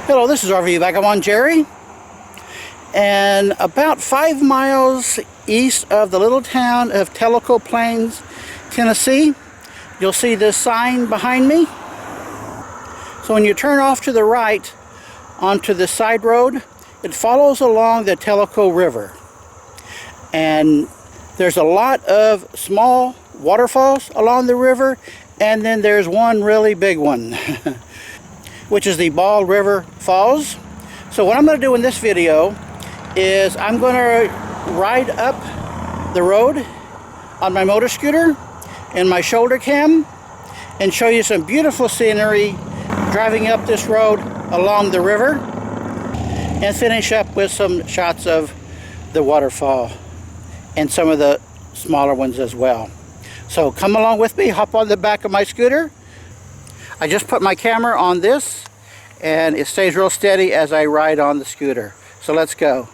Hello, this is RV Vagabond Jerry, and about 5 miles east of the little town of Tellico Plains, Tennessee, you'll see this sign behind me. So when you turn off to the right onto the side road, it follows along the Tellico River, and there's a lot of small waterfalls along the river, and then there's one really big one which is the Ball River Falls. So what I'm going to do in this video is I'm going to ride up the road on my motor scooter and my shoulder cam and show you some beautiful scenery driving up this road along the river, and finish up with some shots of the waterfall and some of the smaller ones as well. So come along with me, hop on the back of my scooter. I just put my camera on this and it stays real steady as I ride on the scooter. So let's go.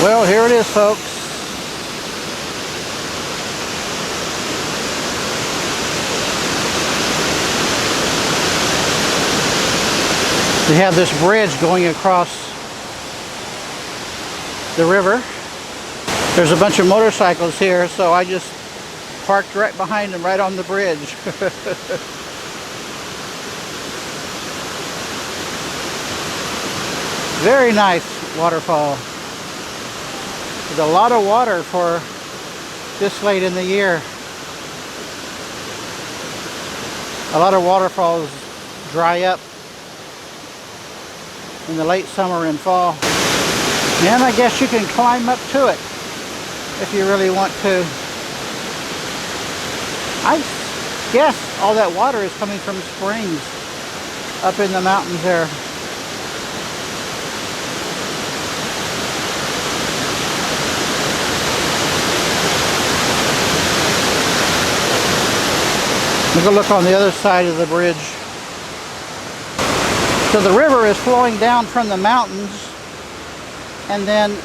Well, here it is, folks. We have this bridge going across the river. There's a bunch of motorcycles here, so I just parked right behind them, right on the bridge. Very nice waterfall. There's a lot of water for this late in the year. A lot of waterfalls dry up in the late summer and fall. And I guess you can climb up to it if you really want to. I guess all that water is coming from springs up in the mountains there. We'll go look on the other side of the bridge. So the river is flowing down from the mountains, and then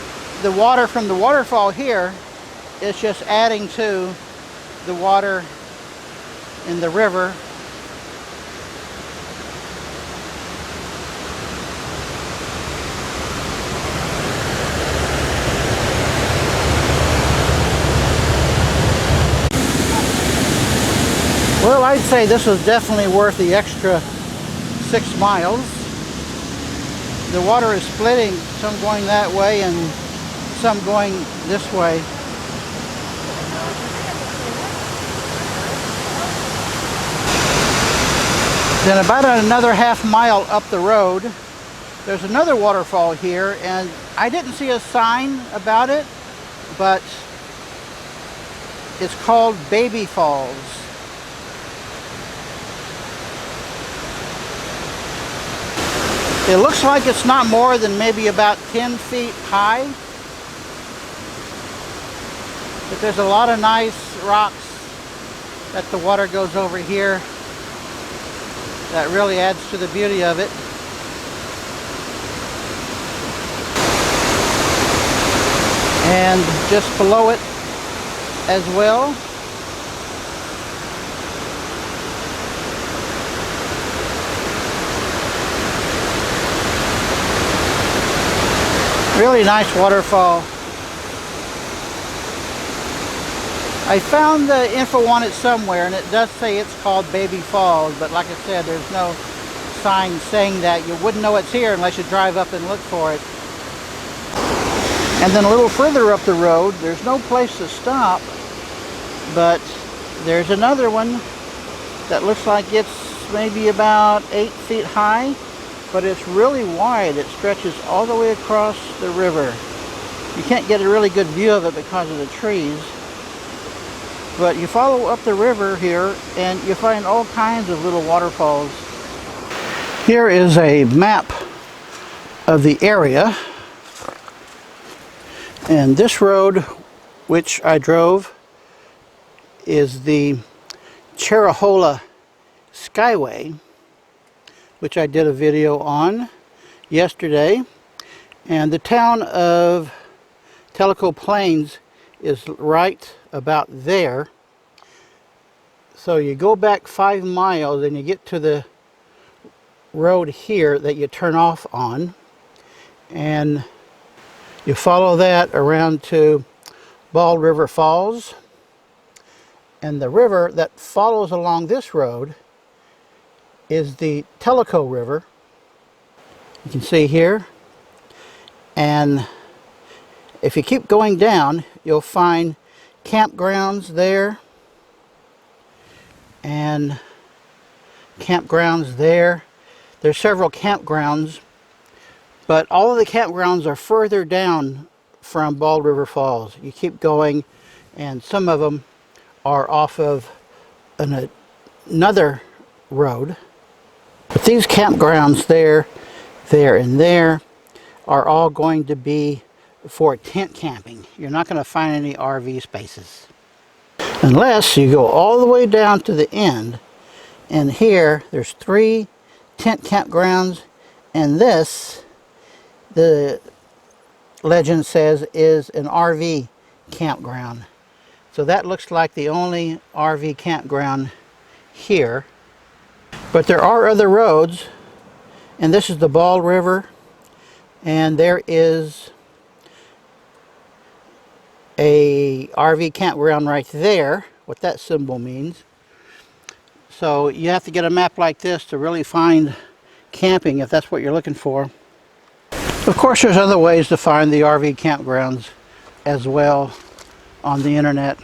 the water from the waterfall here is just adding to the water in the river. Well, I'd say this was definitely worth the extra 6 miles. The water is splitting, some going that way and some going this way. Then about another half mile up the road, there's another waterfall here, and I didn't see a sign about it, but it's called Baby Falls. It looks like it's not more than maybe about 10 feet high. But there's a lot of nice rocks that the water goes over here. That really adds to the beauty of it. And just below it as well, really nice waterfall. I found the info on it somewhere, and it does say it's called Baby Falls, but like I said, there's no sign saying that. You wouldn't know it's here unless you drive up and look for it. And then a little further up the road, there's no place to stop, but there's another one that looks like it's maybe about 8 feet high, but it's really wide. It stretches all the way across the river. You can't get a really good view of it because of the trees, but you follow up the river here and you find all kinds of little waterfalls. Here is a map of the area, and this road which I drove is the Cherhola Skyway, which I did a video on yesterday. And the town of Tellico Plains is right about there. So you go back 5 miles and you get to the road here that you turn off on, and you follow that around to Bald River Falls, and the river that follows along this road is the Tellico River. You can see here, and if you keep going down, you'll find campgrounds there and campgrounds there. There's several campgrounds, but all of the campgrounds are further down from Bald River Falls. You keep going, and some of them are off of another road. But these campgrounds there, and there are all going to be for tent camping. You're not going to find any RV spaces unless you go all the way down to the end, and here there's 3 tent campgrounds, and this, the legend says is an RV campground. So that looks like the only RV campground here. But there are other roads, and this is the Bald River, and there is a RV campground right there, what that symbol means. So you have to get a map like this to really find camping if that's what you're looking for. Of course, there's other ways to find the RV campgrounds as well on the internet.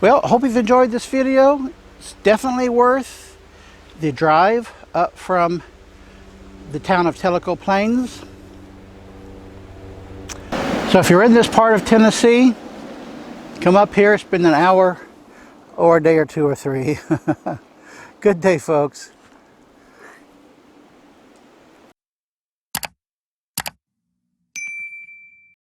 Well, I hope you've enjoyed this video. It's definitely worth the drive up from the town of Tellico Plains. So if you're in this part of Tennessee, come up here, spend an hour or a day or two or three. Good day, folks.